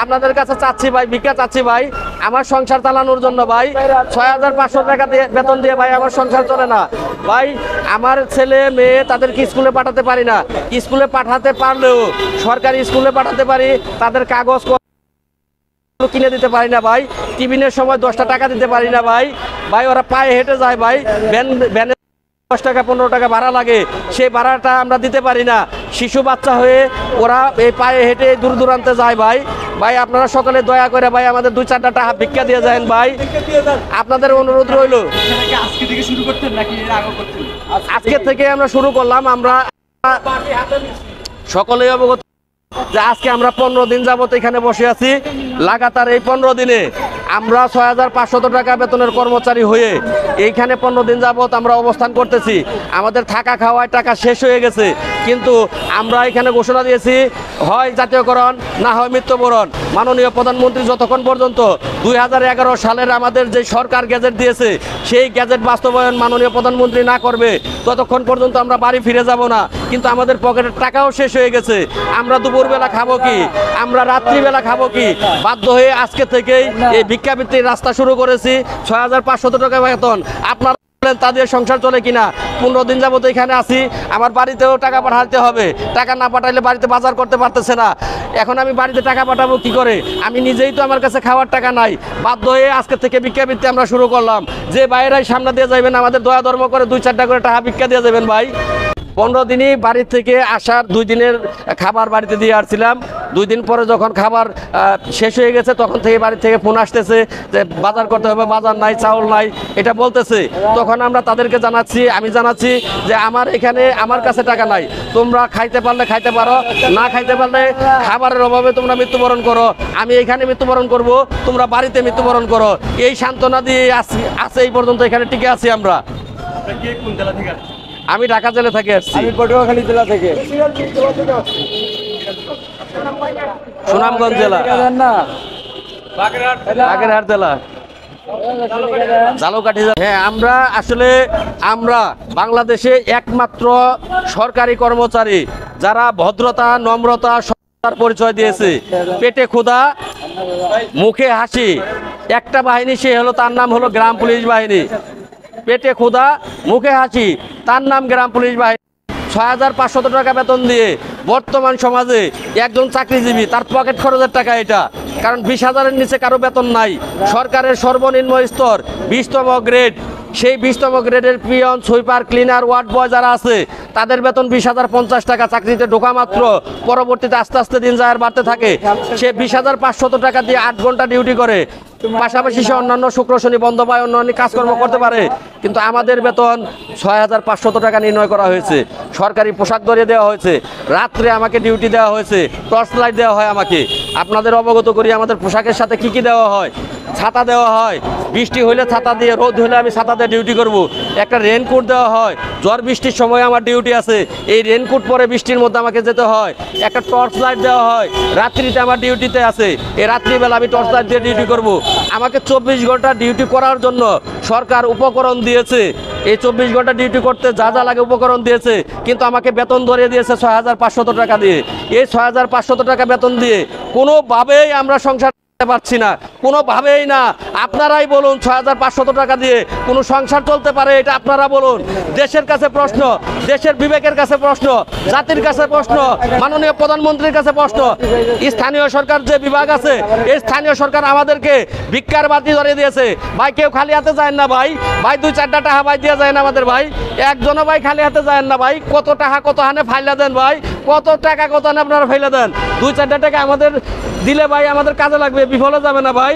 আপনাদের কাছে চাচ্ছি ভাই, ভিক্ষা চাচ্ছি ভাই, আমার সংসার চালানোর জন্য ভাই। 6500 টাকা দিয়ে বেতন দিয়ে ভাই আমার সংসার চলে না ভাই। আমার ছেলে মেয়ে তাদেরকে স্কুলে পাঠাতে পারি না, স্কুলে পাঠাতে পারলেও সরকারি স্কুলে পাঠাতে পারি, তাদের কাগজ কিনে দিতে পারি না ভাই। টিফিনের সময় 10টা টাকা দিতে পারি না ভাই। ভাই ওরা পায়ে হেঁটে যায় ভাই, ভ্যানে 10 টাকা 15 টাকা ভাড়া লাগে, সেই ভাড়াটা আমরা দিতে পারি না। শিশু বাচ্চা হয়ে ওরা এই পায়ে হেঁটে দূর দূরান্তে যায় ভাই। ভাই আপনারা সকলে দয়া করে ভাই আমাদের 2-4টা টাকা ভিক্ষা দিয়ে যান ভাই, আপনাদের অনুরোধ রইল। আজকে থেকে আমরা শুরু করলাম। আমরা সকলেই অবগত যে আজকে আমরা 15 দিন যাবত এখানে বসে আছি। লাগাতার এই 15 দিনে আমরা 6500 টাকা বেতনের কর্মচারী হয়ে এইখানে 15 দিন যাবত আমরা অবস্থান করতেছি। আমাদের থাকা খাওয়ায় টাকা শেষ হয়ে গেছে, কিন্তু আমরা এখানে ঘোষণা দিয়েছি হয় জাতীয়করণ না হয় মৃত্যুবরণ। মাননীয় প্রধানমন্ত্রী যতক্ষণ পর্যন্ত 2011 সালের আমাদের যে সরকার গ্যাজেট দিয়েছে সেই গ্যাজেট বাস্তবায়ন মাননীয় প্রধানমন্ত্রী না করবে ততক্ষণ পর্যন্ত আমরা বাড়ি ফিরে যাব না। কিন্তু আমাদের পকেটের টাকাও শেষ হয়ে গেছে। আমরা দুপুরবেলা খাবো কি, আমরা রাত্রিবেলা খাবো কি, বাধ্য হয়ে আজকে থেকেই এই ভিক্ষাবৃত্তির রাস্তা শুরু করেছি। 6500 টাকা বেতন। আপনারা তাদের সংসার চলে কিনা? 15 দিন যাবত এখানে আছি, আমার বাড়িতেও টাকা পাঠাতে হবে। টাকা না পাঠাইলে বাড়িতে বাজার করতে পারতেছে না। এখন আমি বাড়িতে টাকা পাঠাবো কি করে? আমি নিজেই তো আমার কাছে খাওয়ার টাকা নাই। বাধ্য হয়ে আজকে থেকে ভিক্ষাবৃত্তি আমরা শুরু করলাম। যে বাইরেই সামনে দিয়ে যাবেন আমাদের দয়া ধর্ম করে 2-4টা করে টাকা ভিক্ষা দিয়ে যাবেন ভাই। 15 দিনই বাড়ি থেকে আসার 2 দিনের খাবার বাড়িতে দিয়ে আসছিলাম। 2 দিন পরে যখন খাবার শেষ হয়ে গেছে তখন থেকে বাড়ি থেকে ফোন আসতেছে যে বাজার করতে হবে, বাজার নাই, চাউল নাই, এটা বলতেছে। তখন আমরা তাদেরকে জানাচ্ছি, আমি জানাচ্ছি যে আমার এখানে আমার কাছে টাকা নাই, তোমরা খাইতে পারলে খাইতে পারো, না খাইতে পারলে খাবারের অভাবে তোমরা মৃত্যুবরণ করো। আমি এখানে মৃত্যুবরণ করব, তোমরা বাড়িতে মৃত্যুবরণ করো। এই সান্ত্বনা দিয়ে আছে এই পর্যন্ত এখানে টিকে আছি আমরা। আমি ঢাকা জেলা থেকে আসছি। আমি পটুয়াখালী জেলা থেকে। সুনামগঞ্জ জেলা, বাগেরহাট জেলা, ঝালকাঠি। হ্যাঁ, আমরা বাংলাদেশে একমাত্র সরকারি কর্মচারী যারা ভদ্রতা, নম্রতা, সততার পরিচয় দিয়েছে। পেটে ক্ষুধা, মুখে হাসি, একটা বাহিনী, সে হলো, তার নাম হলো গ্রাম পুলিশ বাহিনী। পেটে ক্ষুধা, মুখে হাসি, তার নাম গ্রাম পুলিশ বাহিনী। 6500 টাকা বেতন দিয়ে বর্তমান সমাজে একজন চাকরিজীবী তার পকেট খরচের টাকা এটা। কারণ 20,000-এর নিচে কারো বেতন নাই। সরকারের সর্বনিম্ন স্তর 20তম গ্রেড, সেই 20তম গ্রেডের peon, sweeper, cleaner, ward boy যারা আছে তাদের বেতন 20,050 টাকা। চাকরিতে ঢোকা মাত্র পরবর্তীতে আস্তে আস্তে দিন যায় বাড়তে থাকে। সে 20,500 টাকা দিয়ে 8 ঘন্টা ডিউটি করে, পাশাপাশি সে অন্যান্য শুক্র শনি বন্ধ পায়, অন্যান্য কাজকর্ম করতে পারে। কিন্তু আমাদের বেতন 6500 টাকা নির্ণয় করা হয়েছে। সরকারি পোশাক ধরিয়ে দেওয়া হয়েছে, রাত্রে আমাকে ডিউটি দেওয়া হয়েছে, টর্চ লাইট দেওয়া হয় আমাকে। আপনাদের অবগত করি আমাদের পোশাকের সাথে কি কি দেওয়া হয়। ছাতা দেওয়া হয়, বৃষ্টি হলে ছাতা দিয়ে, রোদ হলে আমি ছাতা দিয়ে ডিউটি করব। একটা রেনকোট দেওয়া হয়, ঝড় বৃষ্টির সময় আমার ডিউটি আছে, এই রেনকোট পরে বৃষ্টির মধ্যে আমাকে যেতে হয়। একটা টর্চ লাইট দেওয়া হয়, রাত্রিতে আমার ডিউটিতে আছে, এই রাত্রিবেলা আমি টর্চ লাইট দিয়ে ডিউটি করব। আমাকে 24 ঘন্টা ডিউটি করার জন্য সরকার উপকরণ দিয়েছে। এই 24 ঘন্টা ডিউটি করতে যা যা লাগে উপকরণ দিয়েছে, কিন্তু আমাকে বেতন ধরিয়ে দিয়েছে 6500 টাকা দিয়ে। এই 6500 টাকা বেতন দিয়ে কোনোভাবেই আমরা সংসার পারছি না, কোনোভাবেই না। আপনারাই বলুন 6500 টাকা দিয়ে কোনো সংসার চলতে পারে? এটা আপনারা বলুন। দেশের কাছে প্রশ্ন, দেশের বিবেকের কাছে প্রশ্ন, জাতির কাছে প্রশ্ন, মাননীয় প্রধানমন্ত্রীর কাছে প্রশ্ন। স্থানীয় সরকার যে বিভাগ আছে, এই স্থানীয় সরকার আমাদেরকে ভিক্ষার বাতি ধরিয়ে দিয়েছে। ভাই কেউ খালি হাতে যায় না ভাই, 2-4টা টাকা ভাই দিয়ে যায় না আমাদের ভাই। একজনও ভাই খালি হাতে যায় না ভাই। কত টাকা কত হানে ফাইলা দেন ভাই, কত টাকা কত হানে আপনারা ফাইলা দেন। 2-4টা টাকা আমাদের দিলে ভাই আমাদের কাজে লাগবে, বিফলে যাবে না ভাই।